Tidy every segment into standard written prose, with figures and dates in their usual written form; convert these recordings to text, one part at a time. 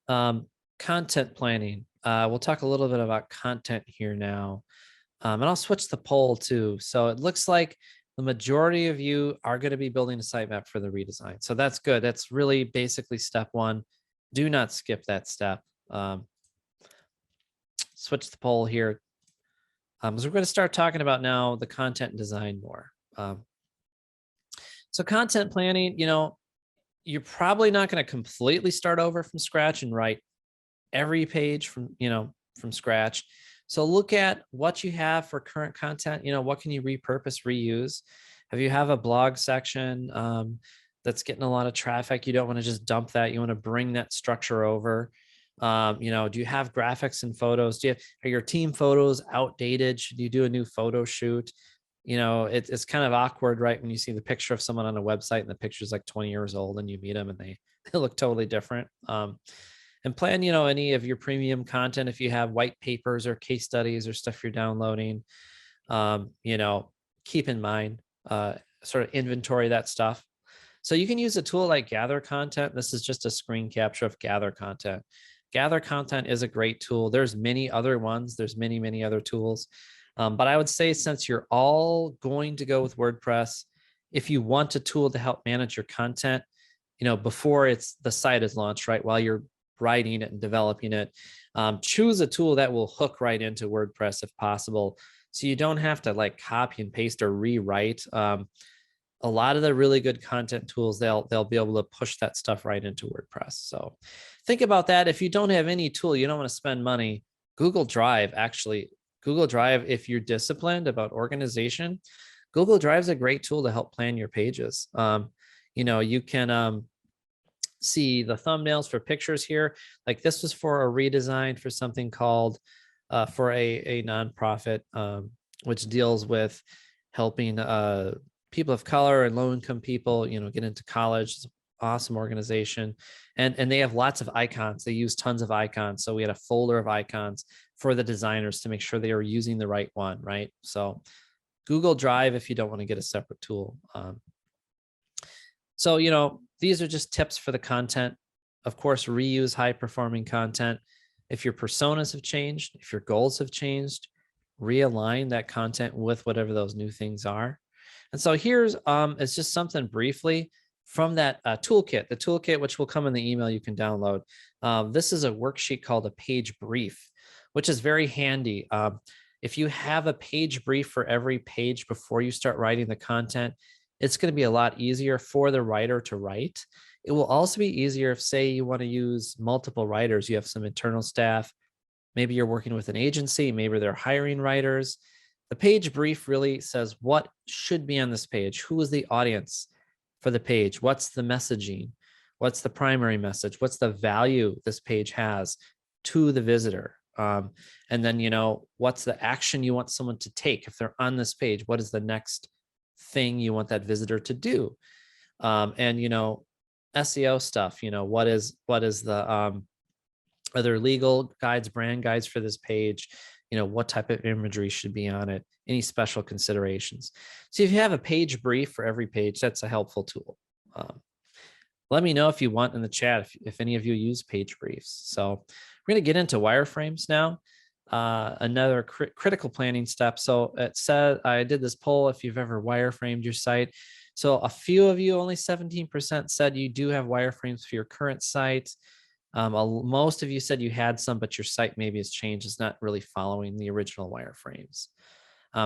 Content planning. We'll talk a little bit about content here now. And I'll switch the poll too. So it looks like the majority of you are going to be building a sitemap for the redesign. So that's good. That's really basically step one. Do not skip that step. Switch the poll here. So we're going to start talking about now the content design more. So content planning, you're probably not going to completely start over from scratch and write every page from scratch. So look at what you have for current content. What can you repurpose, reuse? If you have a blog section that's getting a lot of traffic, you don't want to just dump that. You want to bring that structure over. Do you have graphics and photos? Are your team photos outdated? Should you do a new photo shoot? It's kind of awkward, right? When you see the picture of someone on a website and the picture's like 20 years old and you meet them and they look totally different. And plan, any of your premium content. If you have white papers or case studies or stuff you're downloading, keep in mind, sort of inventory that stuff. So you can use a tool like Gather Content. This is just a screen capture of Gather Content. Gather Content is a great tool. There's many other ones. There's many, many other tools. But I would say since you're all going to go with WordPress, if you want a tool to help manage your content, before the site is launched, right? While you're writing it and developing it, choose a tool that will hook right into WordPress if possible. So you don't have to like copy and paste or rewrite. A lot of the really good content tools, they'll be able to push that stuff right into WordPress. So think about that. If you don't have any tool, you don't want to spend money. Google Drive, if you're disciplined about organization, Google Drive is a great tool to help plan your pages. You can see the thumbnails for pictures here. Like this was for a redesign for something called for a nonprofit, which deals with helping people of color and low income people, get into college. It's an awesome organization. And they have lots of icons. They use tons of icons. So we had a folder of icons for the designers to make sure they are using the right one, right? So Google Drive if you don't want to get a separate tool. So, these are just tips for the content. Of course, reuse high performing content. If your personas have changed, if your goals have changed, realign that content with whatever those new things are. And so here's, it's just something briefly from that toolkit, the toolkit, which will come in the email you can download. This is a worksheet called a page brief, which is very handy. If you have a page brief for every page before you start writing the content, it's going to be a lot easier for the writer to write. It will also be easier if, say, you want to use multiple writers. You have some internal staff. Maybe you're working with an agency. Maybe they're hiring writers. The page brief really says what should be on this page. Who is the audience for the page? What's the messaging? What's the primary message? What's the value this page has to the visitor? And then, what's the action you want someone to take if they're on this page? What is the next thing you want that visitor to do? And SEO stuff, what is the are there legal guides, brand guides for this page? What type of imagery should be on it? Any special considerations? So if you have a page brief for every page, that's a helpful tool. Let me know if you want in the chat if any of you use page briefs. So we're going to get into wireframes now. Another critical planning step. So it said, I did this poll if you've ever wireframed your site. So a few of you, only 17% said you do have wireframes for your current site. Most of you said you had some, but your site maybe has changed. It's not really following the original wireframes.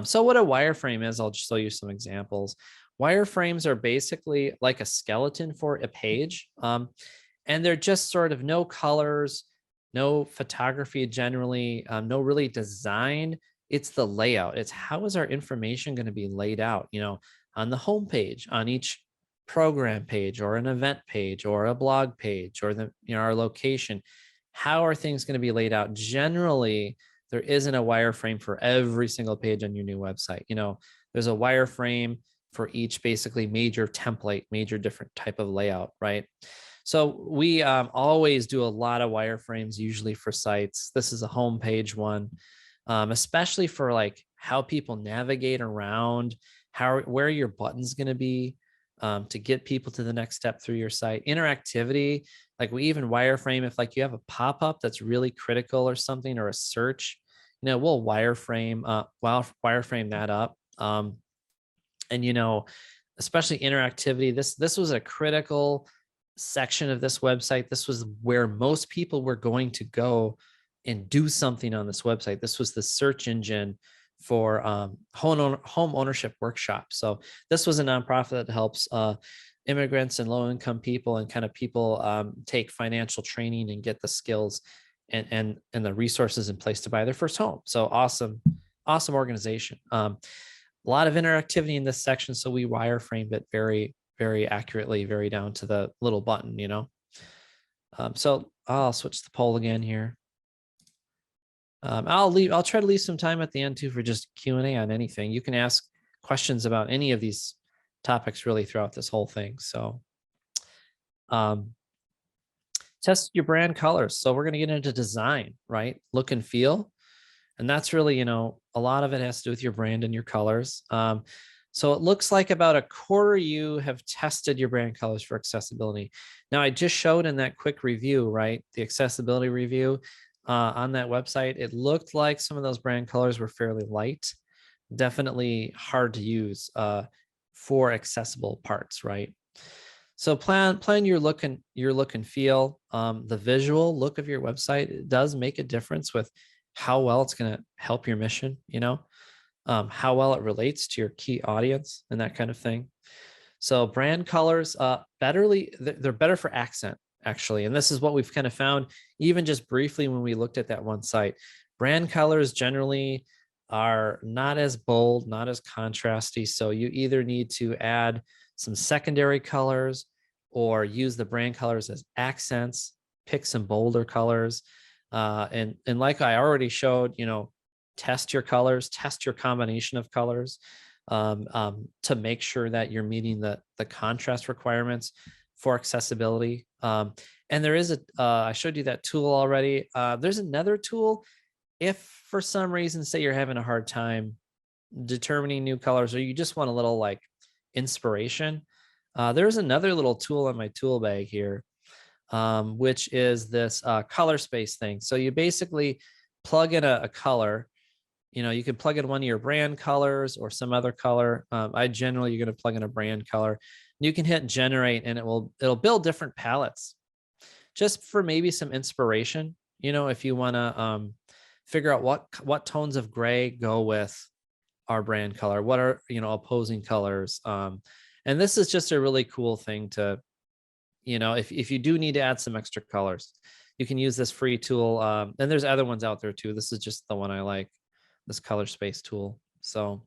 So what a wireframe is, I'll just show you some examples. Wireframes are basically like a skeleton for a page. And they're just sort of no colors, no photography generally, no really design. It's the layout. It's how is our information going to be laid out, on the home page, on each program page or an event page or a blog page or our location. How are things going to be laid out? Generally, there isn't a wireframe for every single page on your new website. There's a wireframe for each basically major template, major different type of layout, right? So we always do a lot of wireframes, usually for sites. This is a homepage one, especially for like how people navigate around, where your button's going to be to get people to the next step through your site. Interactivity, Like we even wireframe if like you have a pop-up that's really critical or something, or a search, we'll wireframe that up. And especially interactivity, this was a critical section of this website. This was where most people were going to go and do something on this website. This was the search engine for home ownership workshops. So this was a nonprofit that helps immigrants and low-income people and kind of people take financial training and get the skills and the resources in place to buy their first home. So awesome organization. A lot of interactivity in this section, so we wireframed it very, very accurately, very down to the little button, So I'll switch the poll again here. I'll try to leave some time at the end too for just Q&A on anything. You can ask questions about any of these topics really throughout this whole thing. So test your brand colors. So we're going to get into design, right? Look and feel. And that's really, a lot of it has to do with your brand and your colors. So it looks like about a quarter you have tested your brand colors for accessibility. Now, I just showed in that quick review, right? The accessibility review on that website. It looked like some of those brand colors were fairly light, definitely hard to use for accessible parts, right? So plan your look and feel. The visual look of your website, it does make a difference with how well it's going to help your mission, how well it relates to your key audience and that kind of thing. So brand colors, they're better for accent, actually. And this is what we've kind of found, even just briefly when we looked at that one site. Brand colors generally are not as bold, not as contrasty. So you either need to add some secondary colors or use the brand colors as accents, pick some bolder colors. And like I already showed, test your colors, test your combination of colors to make sure that you're meeting the contrast requirements for accessibility. And there is I showed you that tool already. There's another tool. If for some reason, say you're having a hard time determining new colors, or you just want a little like inspiration, there's another little tool in my tool bag here, which is this color space thing. So you basically plug in a color. You can plug in one of your brand colors or some other color. You're going to plug in a brand color. You can hit generate and it'll build different palettes just for maybe some inspiration. If you want to figure out what tones of gray go with our brand color, what are, opposing colors. And this is just a really cool thing to, if you do need to add some extra colors, you can use this free tool. And there's other ones out there too. This is just the one I like, this color space tool. So,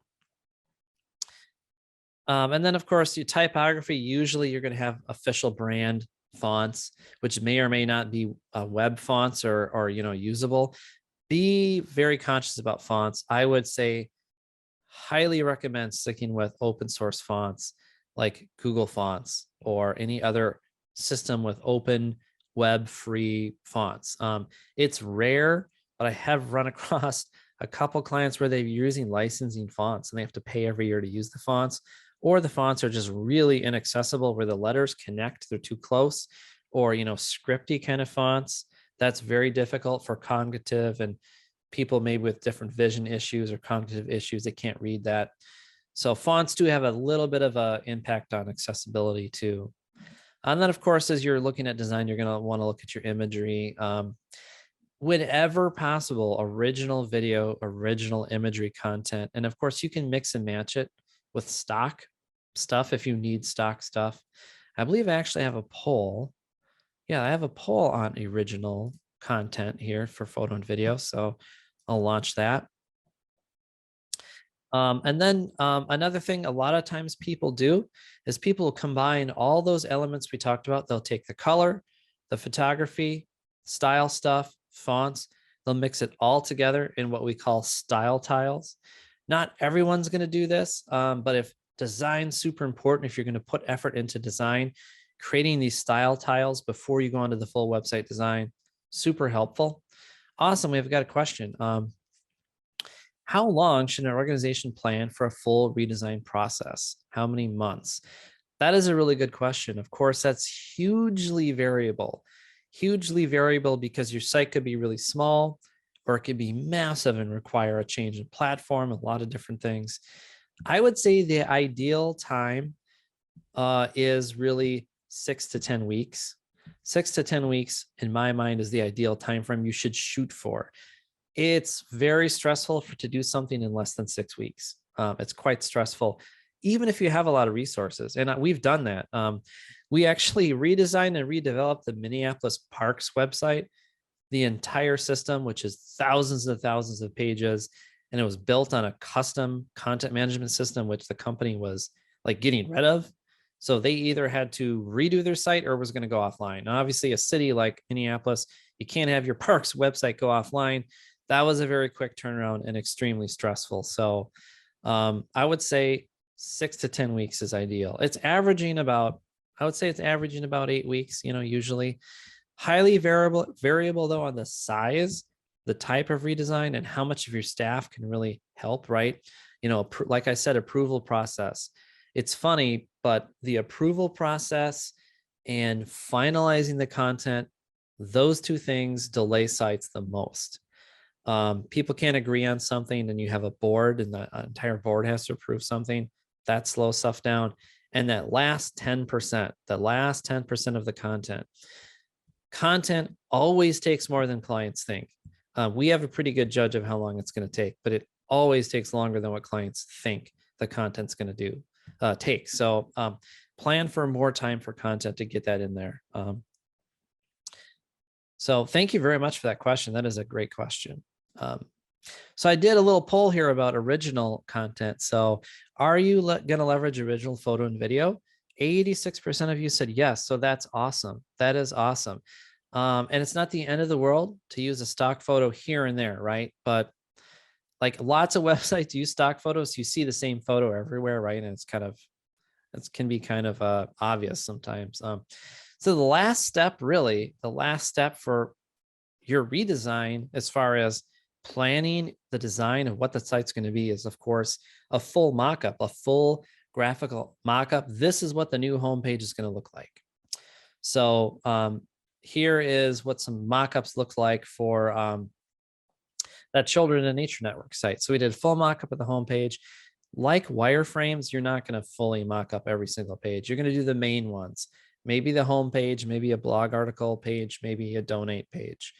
and then of course your typography, usually you're going to have official brand fonts, which may or may not be web fonts or usable. Be very conscious about fonts. I would say highly recommend sticking with open source fonts like Google Fonts or any other system with open web free fonts. It's rare, but I have run across a couple clients where they're using licensing fonts and they have to pay every year to use the fonts, or the fonts are just really inaccessible where the letters connect, they're too close, or scripty kind of fonts. That's very difficult for cognitive and people maybe with different vision issues or cognitive issues. They can't read that. So fonts do have a little bit of an impact on accessibility too. And then of course, as you're looking at design, you're going to want to look at your imagery. Whenever possible, original video, original imagery content. And of course, you can mix and match it with stock stuff if you need stock stuff. I believe I actually have a poll. Yeah, I have a poll on original content here for photo and video. So I'll launch that. And then another thing a lot of times people do is people combine all those elements we talked about. They'll take the color, the photography, style stuff, fonts, they'll mix it all together in what we call style tiles. Not everyone's going to do this, but if design's super important, if you're going to put effort into design, creating these style tiles before you go onto the full website design, super helpful. Awesome. We've got a question. How long should an organization plan for a full redesign process? How many months? That is a really good question. Of course, that's hugely variable. hugely variable because your site could be really small or it could be massive and require a change in platform, a lot of different things. I would say the ideal time is really 6 to 10 weeks. 6 to 10 weeks, in my mind, is the ideal time frame you should shoot for. It's very stressful to do something in less than 6 weeks. It's quite stressful, even if you have a lot of resources. And we've done that. We actually redesigned and redeveloped the Minneapolis Parks website, the entire system, which is thousands and thousands of pages. And it was built on a custom content management system, which the company was like getting rid of. So they either had to redo their site or was going to go offline. Now, obviously, a city like Minneapolis, you can't have your parks website go offline. That was a very quick turnaround and extremely stressful. So I would say 6 to 10 weeks is ideal. It's averaging about, I would say it's averaging about 8 weeks, usually. Highly variable though on the size, the type of redesign, and how much of your staff can really help, right? Like I said, approval process. It's funny, but the approval process and finalizing the content, those two things delay sites the most. People can't agree on something and you have a board and the entire board has to approve something. That slows stuff down. And that last 10%, the last 10% of the content always takes more than clients think. We have a pretty good judge of how long it's going to take, but it always takes longer than what clients think the content's going to take. So plan for more time for content to get that in there. So thank you very much for that question. That is a great question. So I did a little poll here about original content. So are you going to leverage original photo and video? 86% of you said yes. So that's awesome. That is awesome. And it's not the end of the world to use a stock photo here and there, right? But like lots of websites use stock photos. You see the same photo everywhere, right? And it can be kind of obvious sometimes. So the last step for your redesign, as far as planning the design of what the site's going to be, is of course a full mock-up, a full graphical mock-up. This is what the new homepage is going to look like. So here is what some mock-ups look like for that Children in Nature Network site. So we did a full mock-up of the homepage. Like wireframes, you're not going to fully mock up every single page. You're going to do the main ones. Maybe the homepage, maybe a blog article page, maybe a donate page.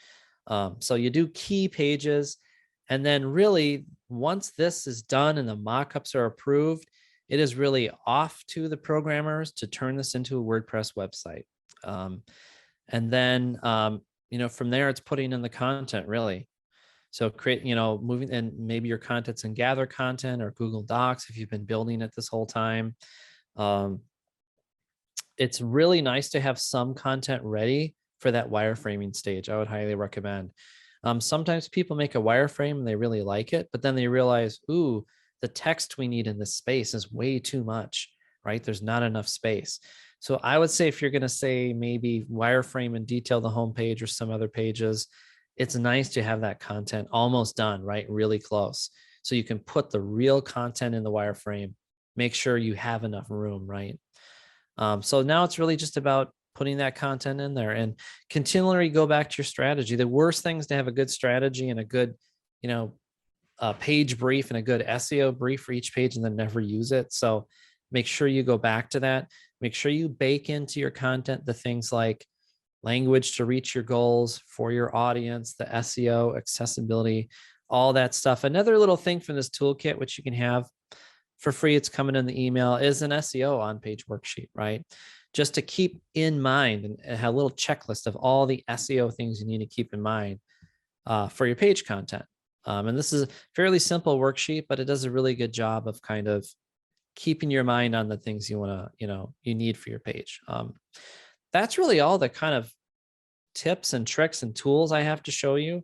So you do key pages. And then really, once this is done and the mockups are approved, it is really off to the programmers to turn this into a WordPress website. And then, from there, it's putting in the content really. So create, moving, and maybe your content's in Gather Content or Google Docs if you've been building it this whole time. It's really nice to have some content ready for that wireframing stage. I would highly recommend. Sometimes people make a wireframe and they really like it, but then they realize, ooh, the text we need in this space is way too much, right? There's not enough space. So I would say if you're going to say maybe wireframe and detail the homepage or some other pages, it's nice to have that content almost done, right? Really close. So you can put the real content in the wireframe, make sure you have enough room, right? So now it's really just about putting that content in there and continually go back to your strategy. The worst thing is to have a good strategy and a good, page brief and a good SEO brief for each page and then never use it. So make sure you go back to that. Make sure you bake into your content the things like language to reach your goals for your audience, the SEO, accessibility, all that stuff. Another little thing from this toolkit, which you can have for free, it's coming in the email, is an SEO on-page worksheet, right? Just to keep in mind and have a little checklist of all the SEO things you need to keep in mind for your page content. And this is a fairly simple worksheet, but it does a really good job of kind of keeping your mind on the things you want to, you need for your page. That's really all the kind of tips and tricks and tools I have to show you.